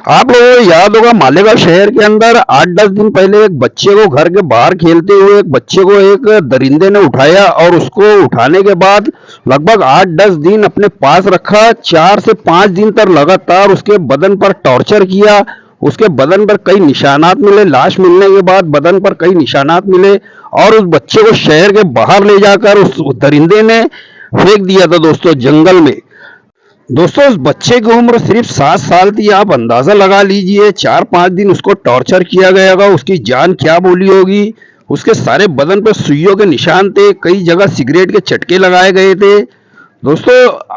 आप लोगों को याद होगा मालेगांव शहर के अंदर 8-10 दिन पहले एक बच्चे को घर के बाहर खेलते हुए एक बच्चे को एक दरिंदे ने उठाया और उसको उठाने के बाद लगभग 8-10 दिन अपने पास रखा। 4 से 5 दिन तक लगातार उसके बदन पर टॉर्चर किया। उसके बदन पर कई निशानात मिले। लाश मिलने के बाद बदन पर कई निशानात मिले और उस बच्चे को शहर के बाहर ले जाकर उस दरिंदे ने फेंक दिया था दोस्तों, जंगल में। दोस्तों उस बच्चे की उम्र सिर्फ 7 साल थी। आप अंदाजा लगा लीजिए 4-5 दिन उसको टॉर्चर किया गया होगा, उसकी जान क्या बोली होगी। उसके सारे बदन पर सुइयों के निशान थे, कई जगह सिगरेट के चटके लगाए गए थे। दोस्तों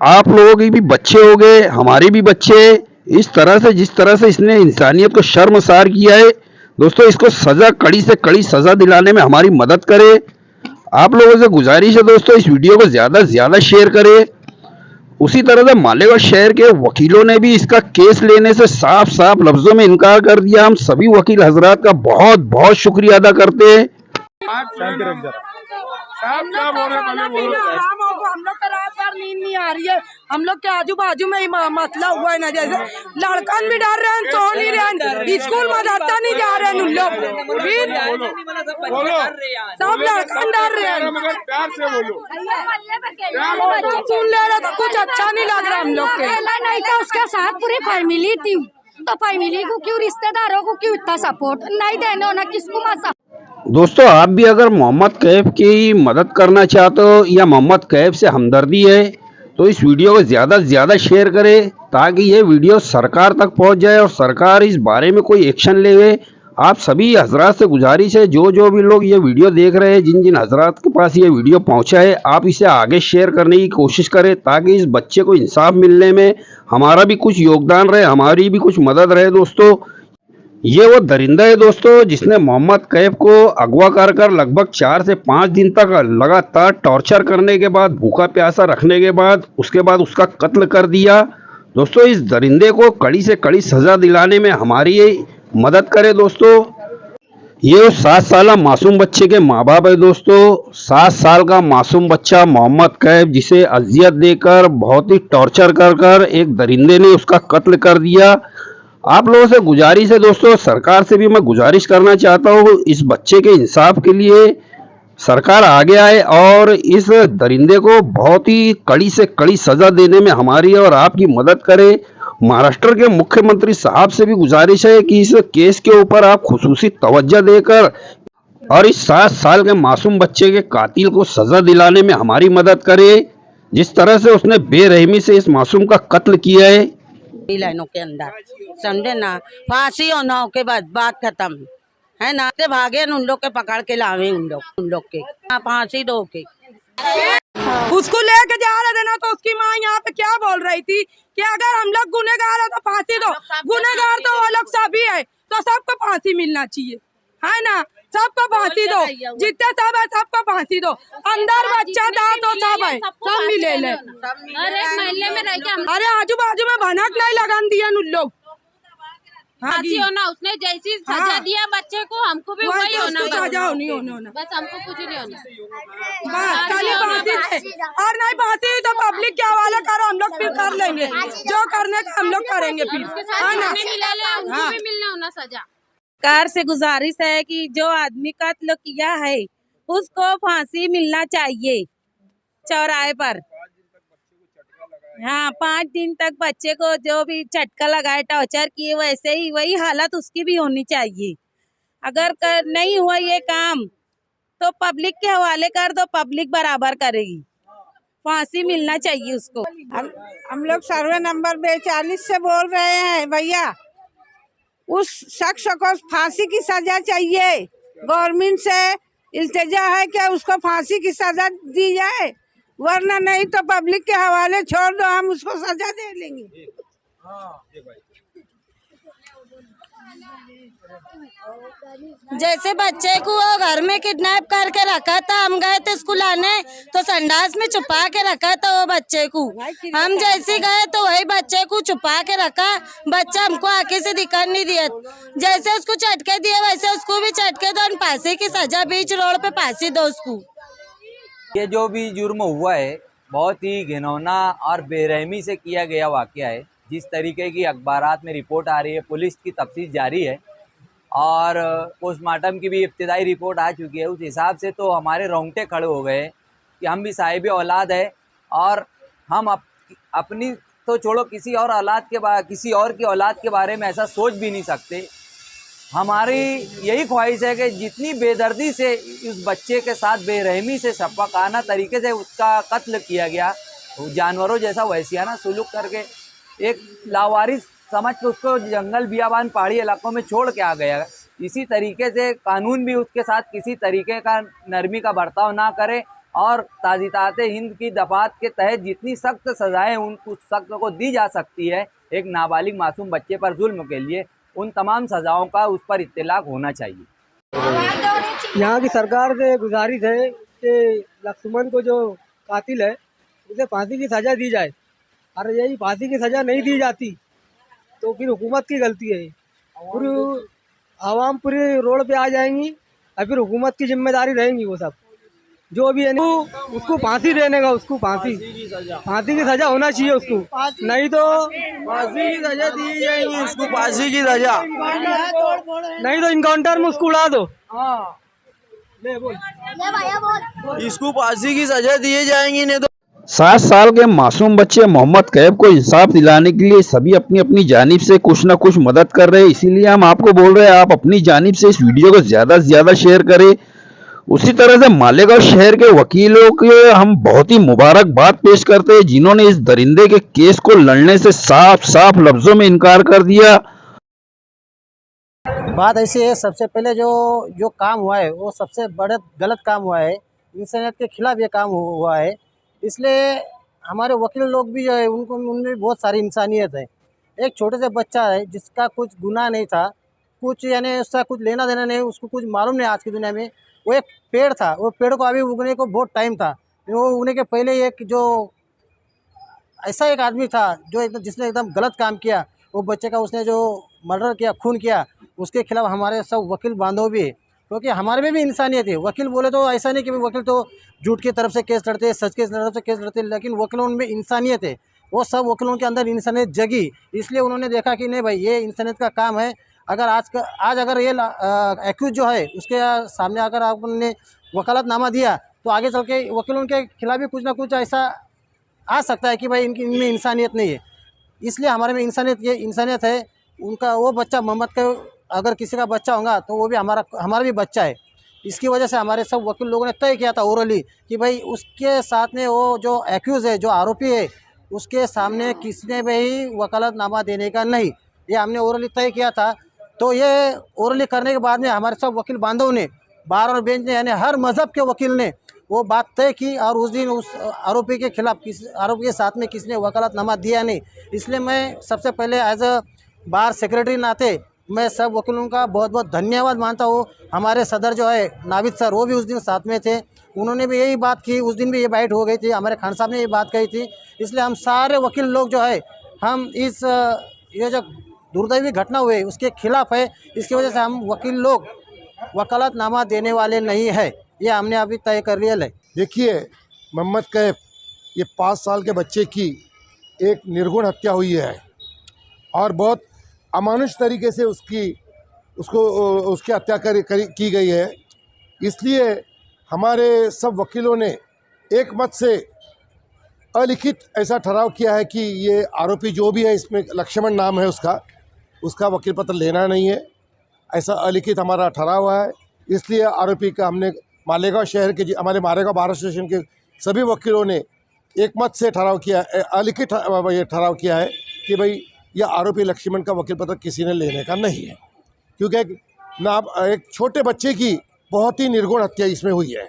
आप लोगों के भी बच्चे हो गए, हमारे भी बच्चे। इस तरह से जिस तरह से इसने इंसानियत को शर्मसार किया है दोस्तों, इसको सजा कड़ी से कड़ी सजा दिलाने में हमारी मदद करे। आप लोगों से गुजारिश है दोस्तों, इस वीडियो को ज्यादा से ज्यादा शेयर करें। उसी तरह से मालेगांव शहर के वकीलों ने भी इसका केस लेने से साफ साफ लफ्जों में इनकार कर दिया। हम सभी वकील हजरात का बहुत बहुत शुक्रिया अदा करते हैं। शांति रख जरा। साहब क्या बोल रहे हैं? बोलो। हम लोग का रात भर नींद नहीं आ रही है। हम लोग के आजू बाजू में ही मसला हुआ है ना, जैसे लड़कन भी डर रहे हैं, सो नहीं रहे हैं, स्कूल मदरसा नहीं जा रहे हैं उन लोग। फिर सब लड़कन डर रहे हैं। मगर प्यार से बोलो। बच्चे सुन ले रहे तो कुछ अच्छा नहीं लग रहा हम लोग के। नहीं तो उसके साथ पूरी फैमिली थी, तो फैमिली को क्यों, रिश्तेदारों को क्यों इतना सपोर्ट नहीं देना होना, किसको मत। दोस्तों आप भी अगर मोहम्मद कैफ की मदद करना चाहते हो या मोहम्मद कैफ से हमदर्दी है तो इस वीडियो को ज़्यादा से ज़्यादा शेयर करें ताकि ये वीडियो सरकार तक पहुंच जाए और सरकार इस बारे में कोई एक्शन ले। आप सभी हजरात से गुजारिश है, जो भी लोग ये वीडियो देख रहे हैं, जिन जिन हजरात के पास ये वीडियो पहुंचा है, आप इसे आगे शेयर करने की कोशिश करें ताकि इस बच्चे को इंसाफ मिलने में हमारा भी कुछ योगदान रहे, हमारी भी कुछ मदद रहे। दोस्तों ये वो दरिंदा है दोस्तों जिसने मोहम्मद कैफ को अगवा कर लगभग 4 से 5 दिन तक लगातार टॉर्चर करने के बाद, भूखा प्यासा रखने के बाद, उसके बाद उसका कत्ल कर दिया। दोस्तों इस दरिंदे को कड़ी से कड़ी सजा दिलाने में हमारी मदद करे। दोस्तों ये 7 साल मासूम बच्चे के माँ बाप है। दोस्तों 7 साल का मासूम बच्चा मोहम्मद कैफ, जिसे अजियत देकर, बहुत ही टॉर्चर कर एक दरिंदे ने उसका कत्ल कर दिया। आप लोगों से गुजारिश है दोस्तों, सरकार से भी मैं गुजारिश करना चाहता हूँ, इस बच्चे के इंसाफ के लिए सरकार आगे आए और इस दरिंदे को बहुत ही कड़ी से कड़ी सजा देने में हमारी और आपकी मदद करे। महाराष्ट्र के मुख्यमंत्री साहब से भी गुजारिश है कि इस केस के ऊपर आप खुसूसी तवज्जो देकर और इस 7 साल के मासूम बच्चे के कातिल को सजा दिलाने में हमारी मदद करे। जिस तरह से उसने बेरहमी से इस मासूम का कत्ल किया है, लाइनों के अंदर समझे ना, फांसी होना के बाद बात खत्म है ना। ते भागे उन लोग के पकड़ के लावे, उन लोग के फांसी दो के। उसको लेके जा रहे थे ना, तो उसकी माँ यहाँ पे क्या बोल रही थी कि अगर हम लोग गुनहगार है तो फांसी दो। गुनहगार तो वो लोग सभी है, तो सबको फांसी मिलना चाहिए, है ना। सबको फांसी दो, जितने सब है सबको फांसी दो। अंदर बच्चा था तो सब है, सब मिले ले। अरे आजू बाजू में भनक नहीं लगान दिया उन लोग। फांसी होना, उसने जैसी सजा दिया बच्चे को, हमको भी वही होना। सजा होना बस, हमको कुछ नहीं होना, बस खाली फांसी दे। और नहीं फांसी तो पब्लिक के हवाले करो, हम लोग फिर कर लेंगे जो करने का, हम लोग करेंगे फिर, है ना। उनको भी मिलना होना सजा। सरकार से गुजारिश है कि जो आदमी कत्ल किया है उसको फांसी मिलना चाहिए चौराहे पर। हाँ 5 दिन तक बच्चे को जो भी झटका लगाए, टॉर्चर किए, वैसे ही वही हालत उसकी भी होनी चाहिए। अगर नहीं हुआ ये काम तो पब्लिक के हवाले कर दो, पब्लिक बराबर करेगी। फांसी मिलना चाहिए उसको। हम लोग सर्वे नंबर 42 से बोल रहे हैं भैया, उस शख्स को फांसी की सजा चाहिए। गवर्नमेंट से इल्तिजा है कि उसको फांसी की सजा दी जाए, वरना नहीं तो पब्लिक के हवाले छोड़ दो, हम उसको सजा दे लेंगे। जैसे बच्चे को वो घर में किडनैप करके रखा था, हम गए थे स्कूल आने तो संडास में छुपा के रखा था वो बच्चे को। हम जैसे गए तो वही बच्चे को छुपा के रखा, बच्चा हमको आंखें से दिखा नहीं दिया। जैसे उसको झटके दिए वैसे उसको भी झटके दो, फांसी की सजा, बीच रोड पे फांसी दो उसको। ये जो भी जुर्म हुआ है बहुत ही घिनौना और बेरहमी से किया गया वाकया है, जिस तरीके की अखबारात में रिपोर्ट आ रही है, पुलिस की तफ्तीश जारी है और पोस्टमार्टम की भी इब्तिदाई रिपोर्ट आ चुकी है, उस हिसाब से तो हमारे रोंगटे खड़े हो गए कि हम भी साहिब औलाद है और हम अपनी तो छोड़ो किसी और की औलाद के बारे में ऐसा सोच भी नहीं सकते। हमारी यही ख्वाहिश है कि जितनी बेदर्दी से उस बच्चे के साथ बेरहमी से शफ़क़ाना तरीके से उसका कत्ल किया गया, जानवरों जैसा वहशियाना सुलूक करके एक लावारिस समझ के उसको जंगल बियाबान पहाड़ी इलाकों में छोड़ के आ गया, इसी तरीके से कानून भी उसके साथ किसी तरीके का नरमी का बर्ताव ना करे और ताज़ीतात हिंद की दफ़ात के तहत जितनी सख्त सज़ाएँ उस सख्त को दी जा सकती है एक नाबालिग मासूम बच्चे पर जुल्म के लिए, उन तमाम सज़ाओं का उस पर इत्तलाक होना चाहिए। यहाँ की सरकार से गुजारिश है कि लक्ष्मण को जो कातिल है उसे फांसी की सज़ा दी जाए। अरे यही फांसी की सज़ा नहीं दी जाती तो फिर हुकूमत की गलती है, पूरी आवाम पूरी रोड पे आ जाएंगी और फिर हुकूमत की जिम्मेदारी रहेंगी वो सब जो भी है ना, उसको फांसी देने का, उसको फांसी की सज़ा होना चाहिए उसको, नहीं तो फांसी की सज़ा दी जाएगी उसको, फांसी की सज़ा, नहीं तो इनकाउंटर में उसको उड़ा दो। इसको फांसी की सज़ा दी जाएंगी, नहीं तो 7 साल के मासूम बच्चे मोहम्मद कैफ को इंसाफ दिलाने के लिए सभी अपनी अपनी जानिब से कुछ न कुछ मदद कर रहे हैं। इसीलिए हम आपको बोल रहे हैं आप अपनी जानिब से इस वीडियो को ज़्यादा से ज़्यादा शेयर करें। उसी तरह से मालेगांव शहर के वकीलों के हम बहुत ही मुबारकबाद पेश करते हैं जिन्होंने इस दरिंदे के केस को लड़ने से साफ साफ लफ्जों में इनकार कर दिया। बात ऐसी है, सबसे पहले जो काम हुआ है वो सबसे बड़ा गलत काम हुआ है, इंसानियत के खिलाफ ये काम हुआ है। इसलिए हमारे वकील लोग भी जो है उनमें बहुत सारी इंसानियत है। एक छोटे से बच्चा है जिसका कुछ गुनाह नहीं था, कुछ यानी उसका कुछ लेना देना नहीं, उसको कुछ मालूम नहीं आज की दुनिया में। वो एक पेड़ था, वो पेड़ को अभी उगने को बहुत टाइम था, वो उगने के पहले एक जो ऐसा एक आदमी था जो एकदम जिसने एकदम गलत काम किया, वो बच्चे का उसने जो मर्डर किया, खून किया, उसके खिलाफ हमारे सब वकील बांधव भी है, क्योंकि हमारे में भी इंसानियत है। वकील बोले तो ऐसा नहीं कि वकील तो झूठ की तरफ से केस लड़ते हैं, सच की तरफ से केस लड़ते हैं, लेकिन वकीलों में इंसानियत है। वो सब वकीलों के अंदर इंसानियत जगी, इसलिए उन्होंने देखा कि नहीं भाई ये इंसानियत का काम है। अगर आज अगर ये एक्यूज जो है उसके सामने अगर आपने वकालतनामा दिया तो आगे चल के वकीलों के खिलाफ भी कुछ ना कुछ ऐसा आ सकता है कि भाई इनमें इंसानियत नहीं है। इसलिए हमारे में इंसानियत है। उनका वो बच्चा मोहम्मद का अगर किसी का बच्चा होगा तो वो भी हमारा भी बच्चा है। इसकी वजह से हमारे सब वकील लोगों ने तय किया था ओरली कि भाई उसके साथ में वो जो एक्यूज़ है, जो आरोपी है, उसके सामने किसने भी वकालतनामा देने का नहीं, ये हमने ओरली तय किया था। तो ये ओरली करने के बाद में हमारे सब वकील बांधव ने, बार और बेंच ने, यानी हर मज़हब के वकील ने वो बात तय की और उस दिन उस आरोपी के खिलाफ आरोपी के साथ में किसने वकालतनामा दिया नहीं। इसलिए मैं सबसे पहले एज अ बार सेक्रेटरी नाते मैं सब वकीलों का बहुत बहुत धन्यवाद मानता हूँ। हमारे सदर जो है नाविद सर, वो भी उस दिन साथ में थे, उन्होंने भी यही बात की, उस दिन भी ये बाइट हो गई थी, हमारे खान साहब ने ये बात कही थी। इसलिए हम सारे वकील लोग जो है हम ये जो दुर्दैवी घटना हुई उसके खिलाफ है। इसकी वजह से हम वकील लोग वकालतनामा देने वाले नहीं है, ये हमने अभी तय कर लिया है। देखिए, मोहम्मद कैफ ये 5 साल के बच्चे की एक निर्गुण हत्या हुई है और बहुत अमानुष तरीके से उसकी हत्या की गई है। इसलिए हमारे सब वकीलों ने एक मत से अलिखित ऐसा ठहराव किया है कि ये आरोपी जो भी है, इसमें लक्ष्मण नाम है उसका वकील पत्र लेना नहीं है, ऐसा अलिखित हमारा ठहराव है। इसलिए आरोपी का हमने मालेगांव शहर के हमारे मालेगांव बार स्टेशन के सभी वकीलों ने एक मत से ठहराव किया, अलिखित ये ठहराव किया है कि भाई यह आरोपी लक्ष्मण का वकील पत्र किसी ने लेने का नहीं है, क्योंकि एक छोटे बच्चे की बहुत ही निर्गुण हत्या इसमें हुई है।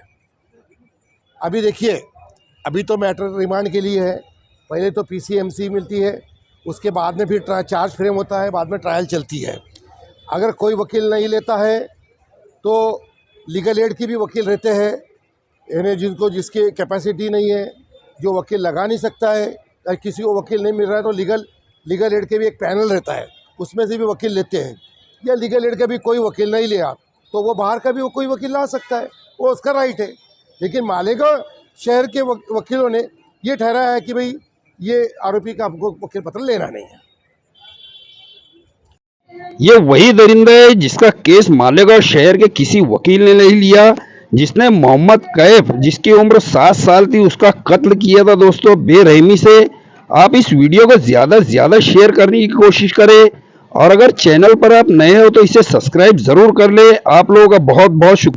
अभी देखिए, अभी तो मैटर रिमांड के लिए है, पहले तो PCMC मिलती है, उसके बाद में फिर चार्ज फ्रेम होता है, बाद में ट्रायल चलती है। अगर कोई वकील नहीं लेता है तो लीगल एड की भी वकील रहते हैं, यानी जिसकी कैपेसिटी नहीं है, जो वकील लगा नहीं सकता है, अगर किसी को वकील नहीं मिल रहा है तो लीगल एड के भी एक पैनल रहता है, उसमें से भी वकील लेते हैं। या लीगल एड का भी कोई वकील नहीं लिया तो वो बाहर का भी कोई वकील ला सकता है, वो उसका राइट है। लेकिन मालेगांव शहर के वकीलों ने ये ठहराया है कि भाई ये आरोपी का हमको वकील पत्र लेना नहीं है। ये वही दरिंदा है जिसका केस मालेगांव शहर के किसी वकील ने नहीं लिया, जिसने मोहम्मद कैफ, जिसकी उम्र 7 साल थी, उसका कत्ल किया था दोस्तों बेरहमी से। आप इस वीडियो को ज़्यादा से ज़्यादा शेयर करने की कोशिश करें, और अगर चैनल पर आप नए हो तो इसे सब्सक्राइब ज़रूर कर ले। आप लोगों का बहुत बहुत शुक्रिया।